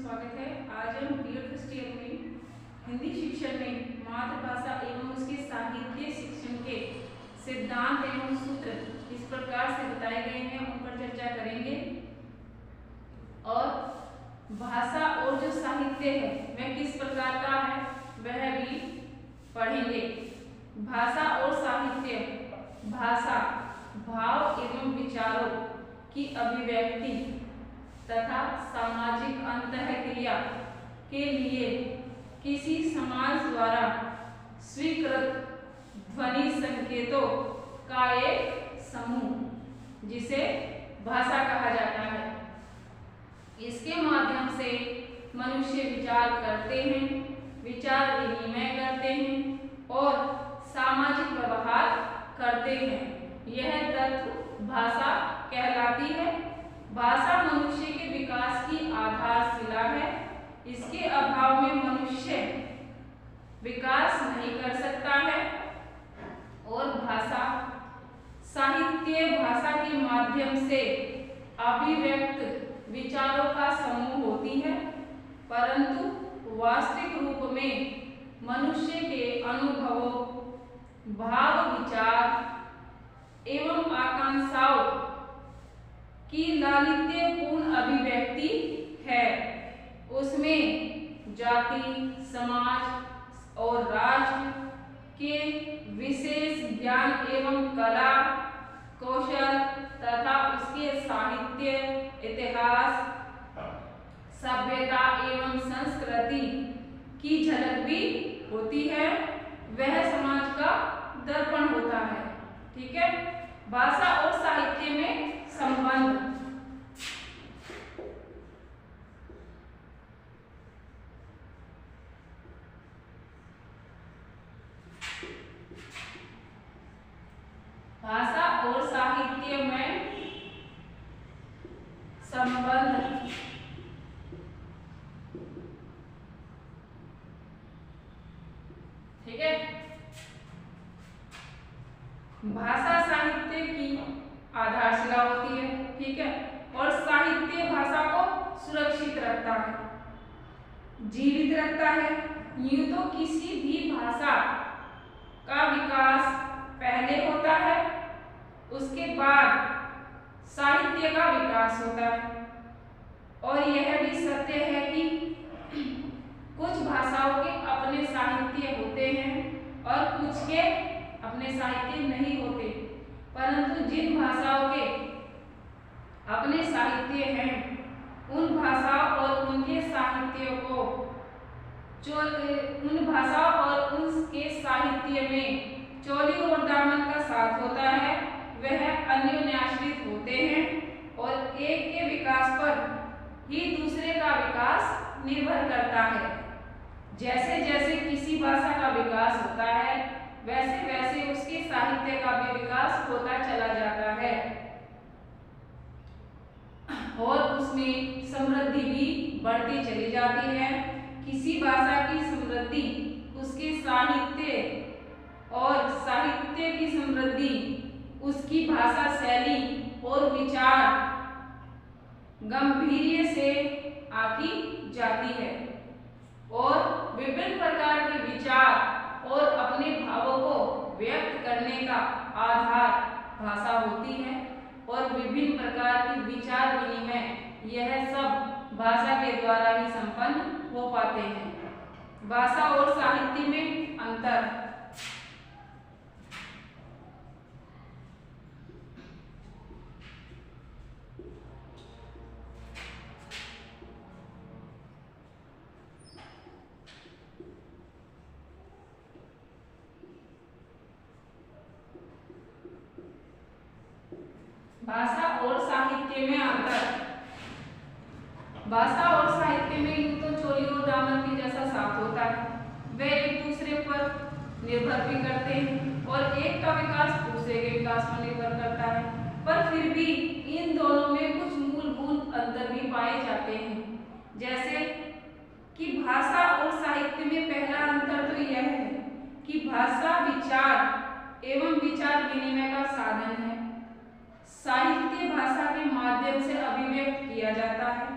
स्वागत है। आज हम बीएड फर्स्ट ईयर में हिंदी शिक्षण में मातृभाषा एवं उसके साहित्य शिक्षण के सिद्धांत एवं सूत्र इस प्रकार से बताए गए हैं, उन पर चर्चा करेंगे। और भाषा और जो साहित्य है वह किस प्रकार का है वह भी पढ़ेंगे। भाषा और साहित्य, भाषा भाव एवं विचारों की अभिव्यक्ति तथा सामाजिक अंतःक्रिया के लिए किसी समाज द्वारा स्वीकृत ध्वनि संकेतों का एक समूह जिसे भाषा कहा जाता है। इसके माध्यम से मनुष्य विचार करते हैं, विचार विनिमय करते हैं और सामाजिक व्यवहार करते हैं। यह तत्व भाषा कहलाती है। भाषा मनुष्य के विकास की आधारशिला है। इसके अभाव में मनुष्य विकास नहीं कर सकता है। और भाषा साहित्य भाषा के माध्यम से अभिव्यक्त विचारों का समूह होती है, परंतु वास्तविक रूप में मनुष्य के अनुभवों, भाव, विचार एवं आकांक्षाओं की लालित्यपूर्ण अभिव्यक्ति है। उसमें जाति, समाज और राष्ट्र के विशेष ज्ञान एवं कला, कौशल तथा उसके साहित्य, इतिहास, सभ्यता एवं संस्कृति की झलक भी होती है। वह समाज का दर्पण होता है। ठीक है। भाषा और साहित्य में संबंध। भाषा और साहित्य में संबंध। ठीक है। भाषा साहित्य की आधारशिला होती है। ठीक है। और साहित्य भाषा को सुरक्षित रखता है, जीवित रखता है। यूं तो किसी भी भाषा का विकास पहले होता है, उसके बाद साहित्य का विकास होता है। और यह भी सत्य है कि कुछ भाषाओं के अपने साहित्य होते हैं और कुछ के अपने साहित्य नहीं होते, परंतु जिन भाषाओं के अपने साहित्य हैं उन भाषाओं और उनके साहित्य को उन भाषाओं और उनके साहित्य में चोली और दामन का साथ होता है। वह अन्योन्याश्रित होते हैं और एक के विकास पर ही दूसरे का विकास निर्भर करता है। जैसे जैसे किसी भाषा का विकास होता है वैसे वैसे उसके साहित्य का भी विकास होता चला जाता है और उसमें समृद्धि भी बढ़ती चली जाती है। किसी भाषा की समृद्धि उसके साहित्य और साहित्य की समृद्धि उसकी भाषा शैली और विचार गंभीर्य से आकी जाती है। और विभिन्न प्रकार के विचार और अपने भावों को व्यक्त करने का आधार भाषा होती है। और विभिन्न प्रकार की विचार विनिमय यह सब भाषा के द्वारा ही संपन्न हो पाते हैं। भाषा और साहित्य में अंतर। भाषा और साहित्य में अंतर। भाषा और साहित्य में यूं तो चोली और दामन के जैसा साथ होता है, वे एक दूसरे पर निर्भर भी करते हैं और एक का विकास दूसरे के विकास पर निर्भर करता है, पर फिर भी इन दोनों में कुछ मूलभूत अंतर भी पाए जाते हैं। जैसे कि भाषा और साहित्य में पहला अंतर तो यह है कि भाषा विचार एवं विचार विनिमय का साधन है। साहित्य भाषा के माध्यम से अभिव्यक्त किया जाता है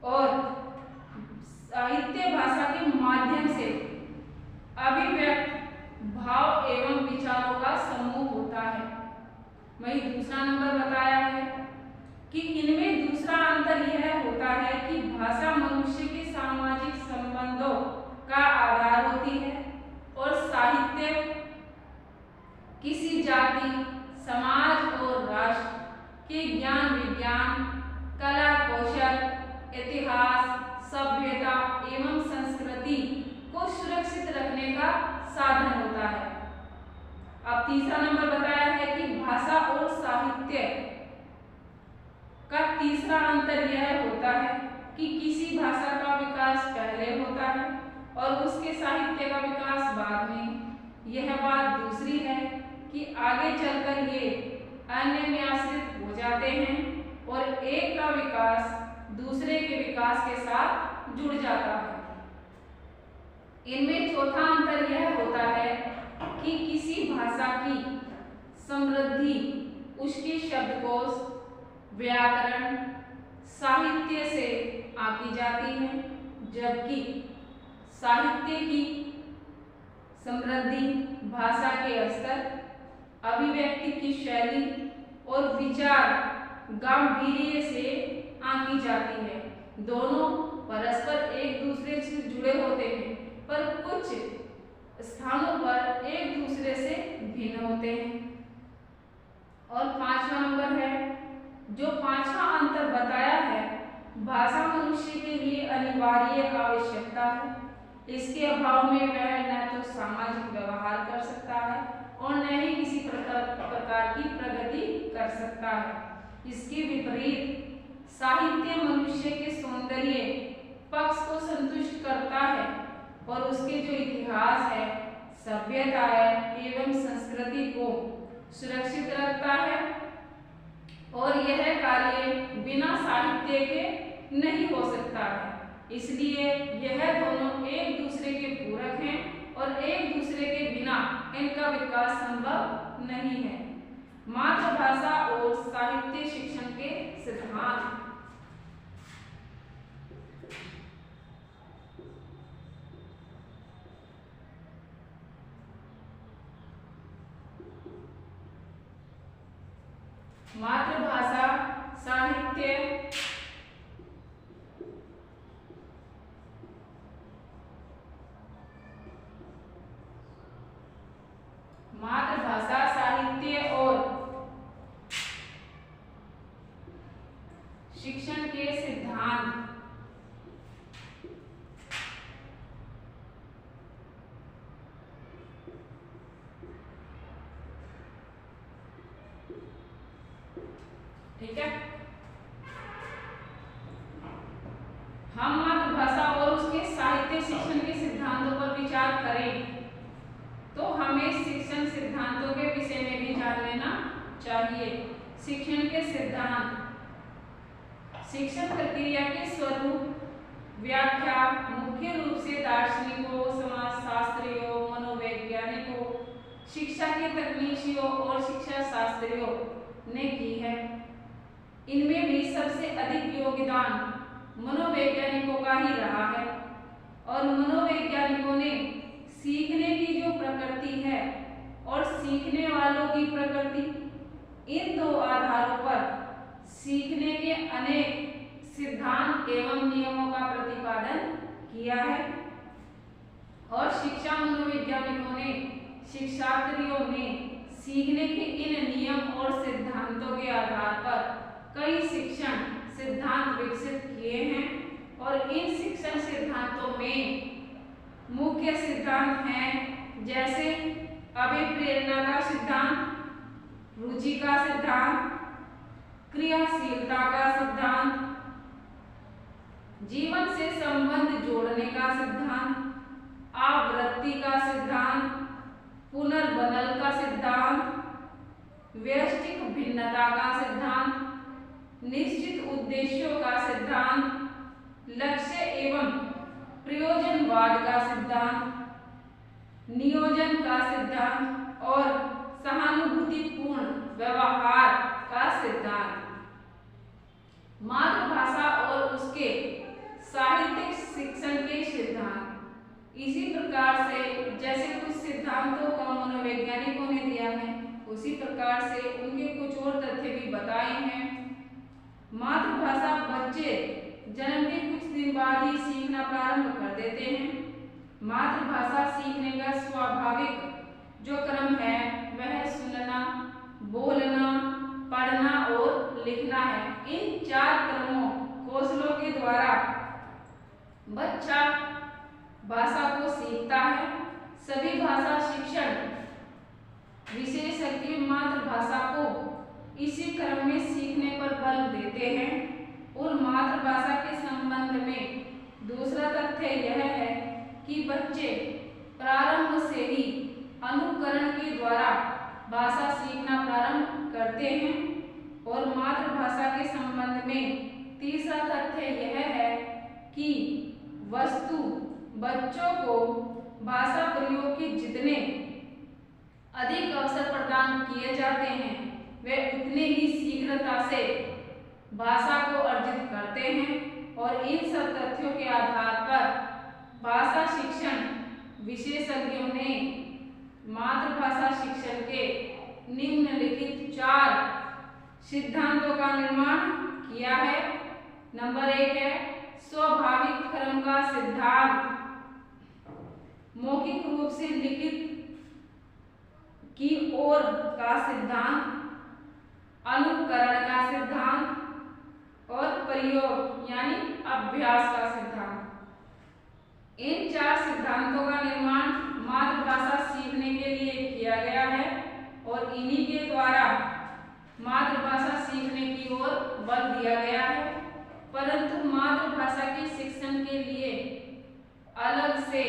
और साहित्य भाषा के माध्यम से अभिव्यक्त भाव एवं विचारों का समूह होता है। वही दूसरा नंबर बताया है कि इनमें दूसरा अंतर यह होता है कि भाषा मनुष्य के सामाजिक संबंधों का आधार होती है और साहित्य किसी जाति, समाज और राष्ट्र के ज्ञान, विज्ञान, कला, कौशल, इतिहास, सभ्यता एवं संस्कृति को सुरक्षित रखने का साधन होता है। अब तीसरा नंबर बताया है कि भाषा और साहित्य का तीसरा अंतर यह होता है कि किसी भाषा का विकास पहले होता है और उसके साहित्य का विकास बाद में। यह बात दूसरी है कि आगे चलकर ये अन्य में आश्रित हो जाते हैं और एक का विकास दूसरे के विकास के साथ जुड़ जाता है। इनमें चौथा अंतर यह होता है कि किसी भाषा की समृद्धि उसके शब्दकोश, व्याकरण, साहित्य से आंकी जाती है, जबकि साहित्य की समृद्धि भाषा के स्तर, अभिव्यक्ति की शैली और विचार गांभीर्य से आंकी जाती है। दोनों परस्पर एक दूसरे से जुड़े होते हैं पर कुछ स्थानों पर एक दूसरे से भिन्न होते हैं। और पांचवा नंबर है, जो पांचवा अंतर बताया है, भाषा मनुष्य के लिए अनिवार्य आवश्यकता है। इसके अभाव में वह न तो सामाजिक व्यवहार कर सकता है और न ही किसी प्रकार की प्रगति कर सकता है। इसके विपरीत साहित्य मनुष्य के सौंदर्य पक्ष को संतुष्ट करता है और उसके जो इतिहास है, सभ्यता है एवं संस्कृति को सुरक्षित रखता है और यह कार्य बिना साहित्य के नहीं हो सकता है। इसलिए यह दोनों एक दूसरे के पूरक हैं और एक दूसरे के बिना इनका विकास संभव नहीं है। मातृभाषा और साहित्य शिक्षण के सिद्धांत। मातृभाषा, साहित्य, मातृभाषा, साहित्य और शिक्षण के सिद्धांत। ठीक है, हम मातृभाषा और उसके साहित्य शिक्षण के सिद्धांतों पर विचार करें तो हमें शिक्षण सिद्धांतों के विषय में भी जान लेना चाहिए। शिक्षण के सिद्धांत शिक्षण प्रक्रिया के स्वरूप, व्याख्या मुख्य रूप से दार्शनिकों, समाजशास्त्रियों, मनोवैज्ञानिकों, शिक्षा के तकनीशियों और शिक्षा शास्त्रियों ने की है। इनमें भी सबसे अधिक योगदान मनोवैज्ञानिकों का ही रहा है और मनोवैज्ञानिकों ने सीखने की जो प्रकृति है और सीखने वालों की प्रकृति, इन दो आधारों पर सीखने के अनेक सिद्धांत एवं नियमों का प्रतिपादन किया है। और शिक्षा मनोवैज्ञानिकों ने, शिक्षार्थियों ने सीखने के इन नियम और सिद्धांतों के आधार पर कई शिक्षण सिद्धांत विकसित किए हैं और इन शिक्षण सिद्धांतों में मुख्य सिद्धांत हैं जैसे अभिप्रेरणा का सिद्धांत, रुचि का सिद्धांत, क्रियाशीलता का सिद्धांत, जीवन से संबंध जोड़ने का सिद्धांत, आवृत्ति का सिद्धांत, पुनर्बदल का सिद्धांत, व्यष्टिक भिन्नता का सिद्धांत, निश्चित उद्देश्यों का सिद्धांत, लक्ष्य एवं प्रयोजनवाद का सिद्धांत, नियोजन का सिद्धांत और सहानुभूतिपूर्ण व्यवहार का सिद्धांत। मातृभाषा और उसके साहित्यिक शिक्षण के सिद्धांत। इसी प्रकार से जैसे कुछ सिद्धांतों का मनोवैज्ञानिकों ने दिया है, उसी प्रकार से उनके कुछ और तथ्य भी बताए हैं। मातृभाषा बच्चे जन्म के कुछ दिन बाद ही सीखना प्रारंभ कर देते हैं। मातृभाषा सीखने का स्वाभाविक जो क्रम है वह सुनना, बोलना, पढ़ना और लिखना है। इन 4 क्रमों कौशलों के द्वारा बच्चा भाषा को सीखता है। सभी भाषा शिक्षण विशेषज्ञ मातृभाषा को इसी क्रम में सीखने पर बल देते हैं। और मातृभाषा के संबंध में दूसरा तथ्य यह है कि बच्चे प्रारंभ से ही अनुकरण के द्वारा भाषा सीखना प्रारंभ करते हैं। और मातृभाषा के संबंध में तीसरा तथ्य यह है कि वस्तु बच्चों को भाषा प्रयोग के जितने अधिक अवसर प्रदान किए जाते हैं वे उतने ही शीघ्रता से भाषा को अर्जित करते हैं। और इन सब तथ्यों के आधार पर भाषा शिक्षण विशेषज्ञों ने मातृभाषा शिक्षण के निम्नलिखित 4 सिद्धांतों का निर्माण किया है। नंबर 1 है स्वाभाविक क्रम का सिद्धांत, मौखिक रूप से लिखित की ओर का सिद्धांत, अनुकरण का सिद्धांत और प्रयोग यानी अभ्यास का सिद्धांत। इन 4 सिद्धांतों का निर्माण मातृभाषा सीखने के लिए किया गया है और इन्हीं के द्वारा मातृभाषा सीखने की ओर बल दिया गया है। परंतु मातृभाषा के शिक्षण के लिए अलग से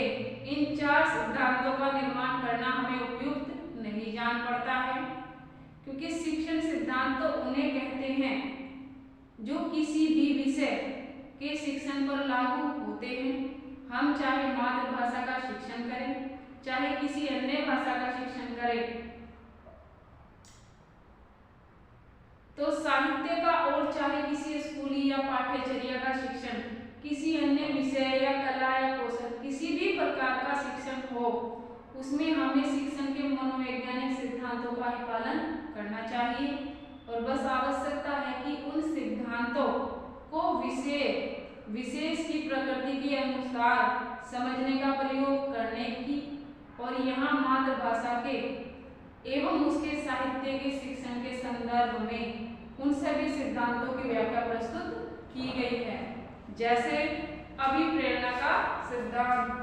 इन 4 सिद्धांतों का निर्माण करना हमें उपयुक्त नहीं जान पड़ता है, क्योंकि शिक्षण सिद्धांत तो उन्हें कहते हैं जो किसी भी विषय के शिक्षण पर लागू होते हैं। हम चाहे मातृभाषा का शिक्षण करें, चाहे किसी अन्य भाषा का शिक्षण करें, तो साहित्य का और चाहे किसी स्कूली या पाठ्यचर्या का शिक्षण, किसी अन्य विषय या कला या कौशल किसी भी प्रकार का शिक्षण हो, उसमें हमें शिक्षण के मनोवैज्ञानिक सिद्धांतों का ही पालन करना चाहिए। और बस आवश्यकता है कि उन सिद्धांतों को विशेष की प्रकृति के अनुसार समझने का प्रयोग करने की। और यहाँ मातृभाषा के एवं उसके साहित्य के शिक्षण के संदर्भ में उन सभी सिद्धांतों की व्याख्या प्रस्तुत की गई है, जैसे अभिप्रेरणा का सिद्धांत।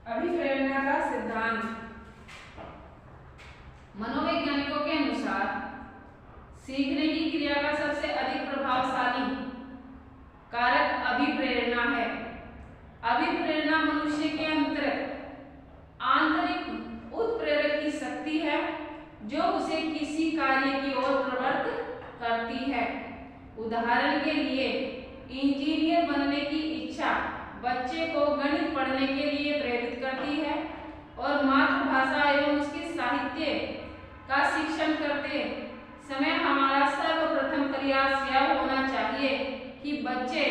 अभिप्रेरणा का सिद्धांत मनोवैज्ञानिकों के अनुसार सीखने की क्रिया का सबसे अधिक प्रभावशाली कारक अभिप्रेरणा है। अभिप्रेरणा मनुष्य के अंतर आंतरिक उत्प्रेरक की शक्ति है जो उसे किसी कार्य की ओर प्रवृत्त करती है। उदाहरण के लिए इंजीनियर बनने की इच्छा बच्चे को गणित पढ़ने के लिए प्रेरित करती है। और मातृभाषा एवं उसके साहित्य का शिक्षण करते समय हमारा सर्वप्रथम प्रयास यह होना चाहिए कि बच्चे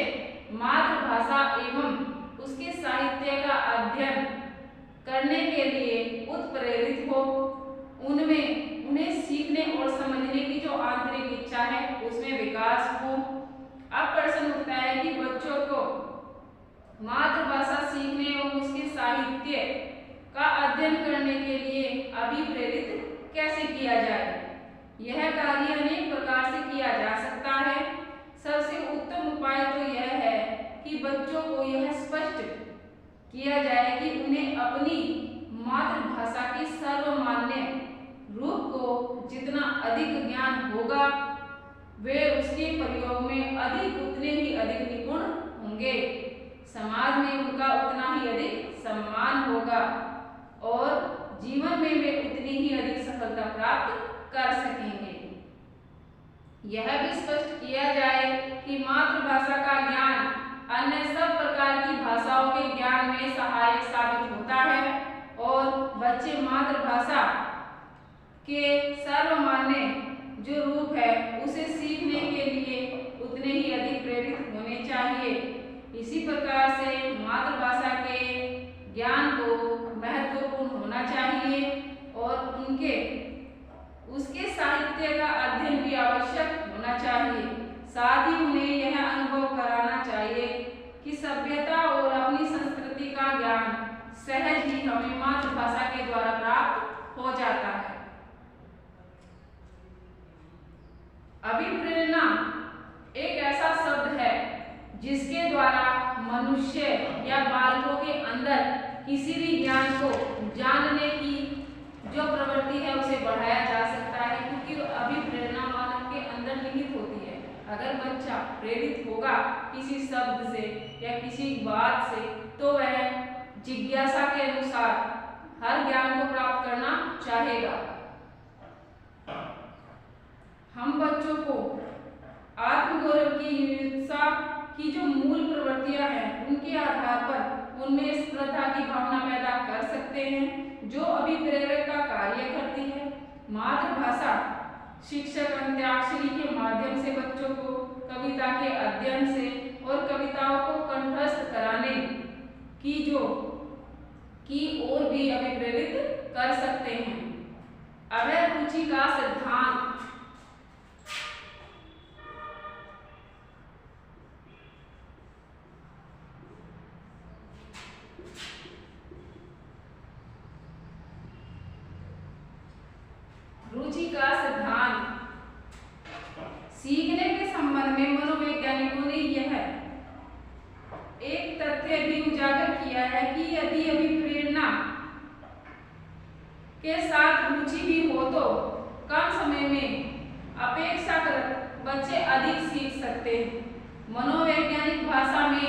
मातृभाषा एवं उसके साहित्य का अध्ययन करने के लिए उत्प्रेरित हो, उन्हें सीखने और समझने की जो आंतरिक इच्छा है उसमें विकास हो। अब प्रश्न उठता है कि बच्चों को मातृभाषा सीखने एवं उसके साहित्य का अध्ययन करने के लिए अभिप्रेरित कैसे किया जाए। यह कार्य अनेक प्रकार से किया जा सकता है। सबसे उत्तम उपाय तो यह है कि बच्चों को यह स्पष्ट किया जाए कि उन्हें अपनी मातृभाषा के सर्वमान्य रूप को जितना अधिक ज्ञान होगा वे उसके प्रयोग में उतने ही अधिक निपुण होंगे, समाज में उनका उतना ही अधिक सम्मान होगा और जीवन में वे उतनी ही अधिक सफलता प्राप्त कर सकेंगे। यह भी स्पष्ट किया जाए कि मातृभाषा का ज्ञान अन्य सब प्रकार की भाषाओं के ज्ञान में सहायक साबित होता है और बच्चे मातृभाषा के सर्वमान्य जो रूप है उसे सीखने के लिए उतने ही अधिक प्रेरित होने चाहिए। इसी प्रकार से मातृभाषा के ज्ञान को महत्वपूर्ण होना चाहिए और उसके साहित्य का अध्ययन भी आवश्यक होना चाहिए। साथ ही उन्हें यह अनुभव कराना चाहिए कि सभ्यता और अपनी संस्कृति का ज्ञान सहज ही हमें मातृभाषा के द्वारा प्राप्त हो जाता है। अभिप्रेरणा एक ऐसा शब्द है जिसके द्वारा मनुष्य या बालकों के अंदर किसी भी ज्ञान को जानने की जो प्रवृत्ति है उसे बढ़ाया जा सकता है, क्योंकि अभिप्रेरणा मानव के अंदर निहित होती है। अगर बच्चा प्रेरित होगा किसी शब्द से या किसी बात से तो वह जिज्ञासा के अनुसार हर ज्ञान को प्राप्त करना चाहेगा। हम बच्चों को आत्मगौरव की युक्ता की जो मूल प्रवृत्तियां हैं उनके आधार पर उनमें श्रद्धा की भावना पैदा कर सकते हैं जो अभिप्रेरक का कार्य करती है। मातृभाषा शिक्षक अंत्याक्षरी के माध्यम से बच्चों को कविता के अध्ययन से और कविताओं को कंठस्थ कराने की ओर भी अभिप्रेरित कर सकते हैं। अभय रुचि का सिद्धांत सीखने के संबंध में मनोवैज्ञानिकों ने यह एक तथ्य भी उजागर किया है कि यदि अभिप्रेरणा के साथ रुचि भी हो तो कम समय में अपेक्षाकृत बच्चे अधिक सीख सकते हैं। मनोवैज्ञानिक भाषा में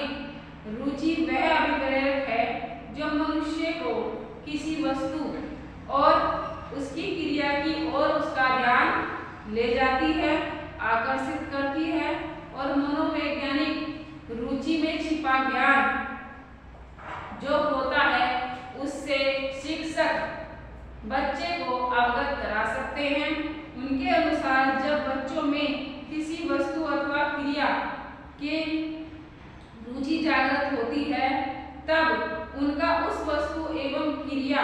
रुचि वह अभिप्रेरक है जो मनुष्य को किसी वस्तु और उसकी क्रिया की ओर उसका ध्यान ले जाती है, आकर्षित करती है और मनोवैज्ञानिक रुचि में छिपा ज्ञान जो होता है उससे शिक्षक बच्चे को अवगत करा सकते हैं। उनके अनुसार जब बच्चों में किसी वस्तु अथवा क्रिया के रुचि जागृत होती है तब उनका उस वस्तु एवं क्रिया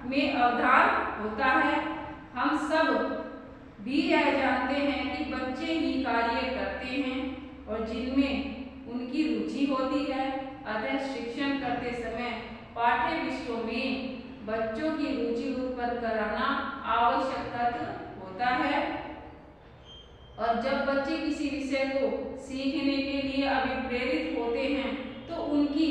में अवधान होता है। हम सब भी यह जानते हैं कि बच्चे ही कार्य करते हैं और जिनमें उनकी रुचि होती है। अतः शिक्षण करते समय पाठ्य विषयों में बच्चों की रुचि उत्पन्न कराना आवश्यक तत्व होता है और जब बच्चे किसी विषय को सीखने के लिए अभिप्रेरित होते हैं तो उनकी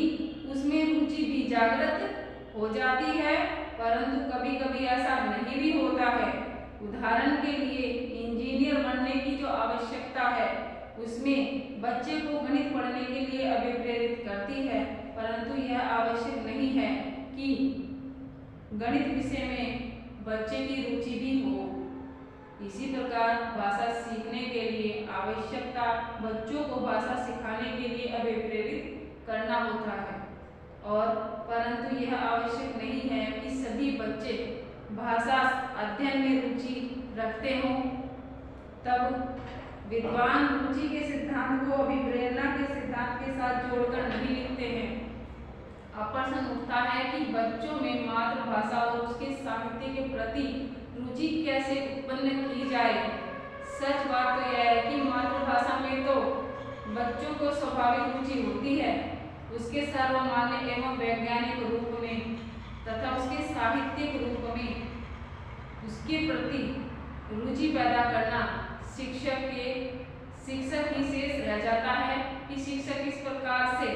उसमें रुचि भी जागृत हो जाती है, परंतु कभी कभी ऐसा नहीं भी होता है। उदाहरण के लिए इंजीनियर बनने की जो आवश्यकता है उसमें बच्चे को गणित पढ़ने के लिए अभिप्रेरित करती है, परंतु यह आवश्यक नहीं है कि गणित विषय में बच्चे की रुचि भी हो। इसी प्रकार भाषा सीखने के लिए आवश्यकता बच्चों को भाषा सिखाने के लिए अभिप्रेरित करना होता है और परंतु यह आवश्यक नहीं है कि सभी बच्चे भाषा अध्ययन में रुचि रखते हों। तब विद्वान रुचि के सिद्धांत को अभिप्रेरणा के सिद्धांत के साथ जोड़कर नहीं लिखते हैं। अब प्रश्न उठता है कि बच्चों में मातृभाषा और उसके साहित्य के प्रति रुचि कैसे उत्पन्न की जाए। सच बात तो यह है कि मातृभाषा में तो बच्चों को स्वाभाविक रुचि होती है, उसके सर्वमान्य एवं वैज्ञानिक रूप में तथा उसके साहित्यिक रूप में उसके प्रति रुचि पैदा करना शिक्षक ही शेष रह जाता है कि शिक्षक इस प्रकार से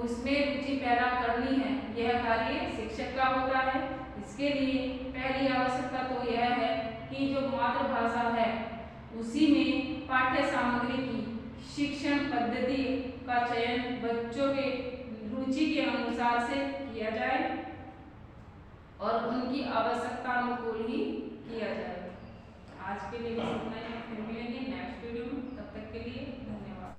उसमें रुचि पैदा करनी है, यह कार्य शिक्षक का होता है। इसके लिए पहली आवश्यकता तो यह है कि जो मातृभाषा है उसी में पाठ्य सामग्री की शिक्षण पद्धति का चयन बच्चों के रुचि के अनुसार से किया जाए और उनकी आवश्यकता अनुकूल ही किया जाए। आज के लिए बस इतना ही।